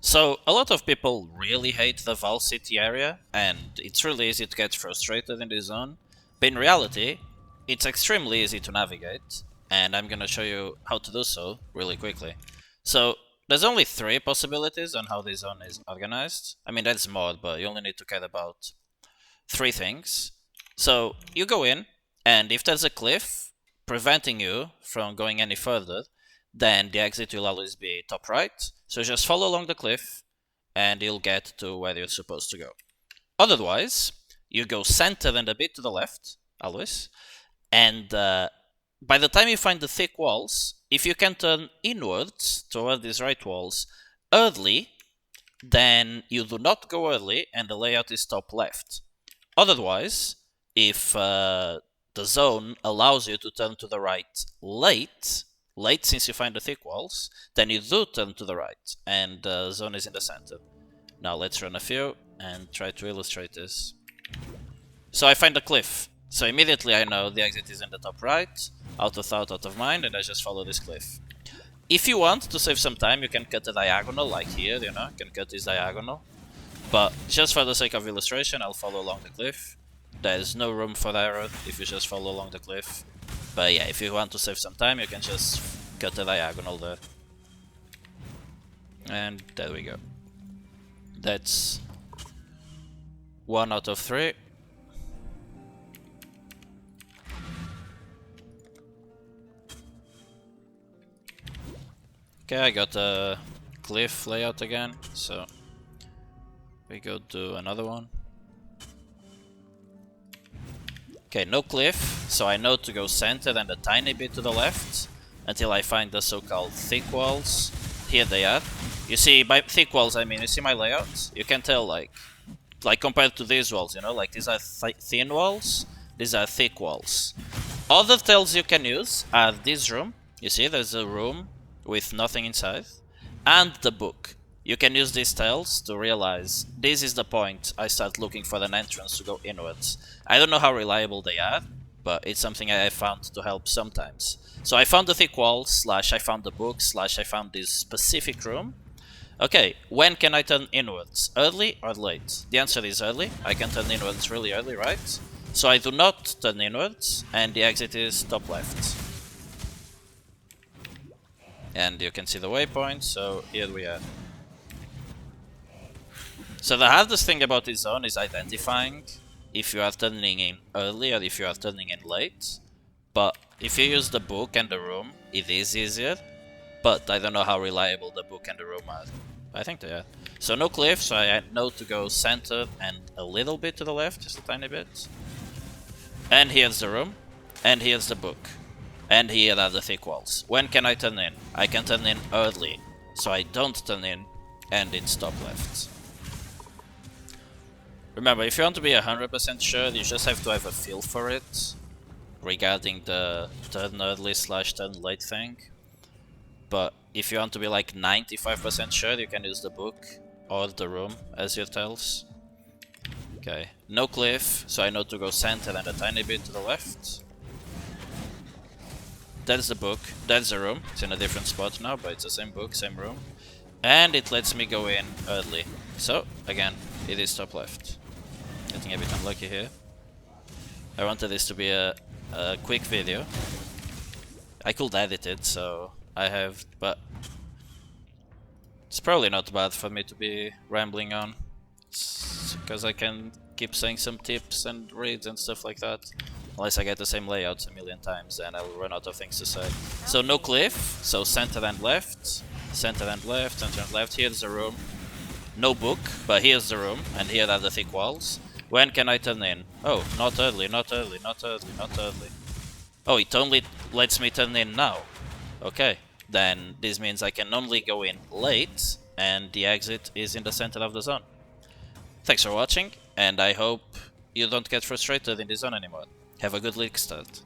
So, a lot of people really hate the Vaal City area, and it's really easy to get frustrated in this zone. But in reality, it's extremely easy to navigate, and I'm gonna show you how to do so really quickly. So, there's only 3 possibilities on how this zone is organized. I mean, that's mod, but you only need to care about 3 things. So, you go in, and if there's a cliff preventing you from going any further, then the exit will always be top right. So just follow along the cliff and you'll get to where you're supposed to go. Otherwise, you go center and a bit to the left, always. And by the time you find the thick walls, if you can turn inwards toward these right walls early, then you do not go early and the layout is top left. Otherwise, if the zone allows you to turn to the right late since you find the thick walls, then you do turn to the right, and the zone is in the center. Now let's run a few and try to illustrate this. So I find a cliff, so immediately I know the exit is in the top right, out of thought, out of mind, and I just follow this cliff. If you want to save some time, you can cut a diagonal, like here, you can cut this diagonal. But just for the sake of illustration, I'll follow along the cliff. There's no room for error if you just follow along the cliff. But yeah, if you want to save some time, you can just cut a diagonal there. And there we go. That's 1 out of 3. Okay, I got a cliff layout again, so we go do another one. Okay, no cliff, so I know to go center and a tiny bit to the left until I find the so-called thick walls. Here they are. You see, by thick walls I mean, you see my layout? You can tell, like compared to these walls, like these are thin walls, these are thick walls. Other tiles you can use are this room. You see, there's a room with nothing inside, and the book. You can use these tiles to realize this is the point I start looking for an entrance to go inwards. I don't know how reliable they are, but it's something I have found to help sometimes. So I found the thick wall, / I found the book, / I found this specific room. Okay, when can I turn inwards? Early or late? The answer is early. I can turn inwards really early, right? So I do not turn inwards, and the exit is top left. And you can see the waypoint, so here we are. So the hardest thing about this zone is identifying if you are turning in early or if you are turning in late. But if you use the book and the room, it is easier. But I don't know how reliable the book and the room are. I think they are. So no cliff, so I know to go center and a little bit to the left, just a tiny bit. And here's the room, and here's the book. And here are the thick walls. When can I turn in? I can turn in early, so I don't turn in, and it's top left. Remember, if you want to be 100% sure, you just have to have a feel for it regarding the turn early / turn late thing. But if you want to be like 95% sure, you can use the book or the room as your tiles. Okay, no cliff, so I know to go center and a tiny bit to the left. That's the book, that's the room. It's in a different spot now, but it's the same book, same room. And it lets me go in early. So, again, it is top left. Getting a bit unlucky here. I wanted this to be a quick video. I could edit it, so I have, but it's probably not bad for me to be rambling on. Because I can keep saying some tips and reads and stuff like that. Unless I get the same layouts a million times, and I'll run out of things to say. So no cliff, so center and left, center and left, center and left. Here's the room. No book, but here's the room, and here are the thick walls. When can I turn in? Oh, not early, not early, not early, not early. Oh, it only lets me turn in now. Okay, then this means I can only go in late, and the exit is in the center of the zone. Thanks for watching, and I hope you don't get frustrated in this zone anymore. Have a good league start.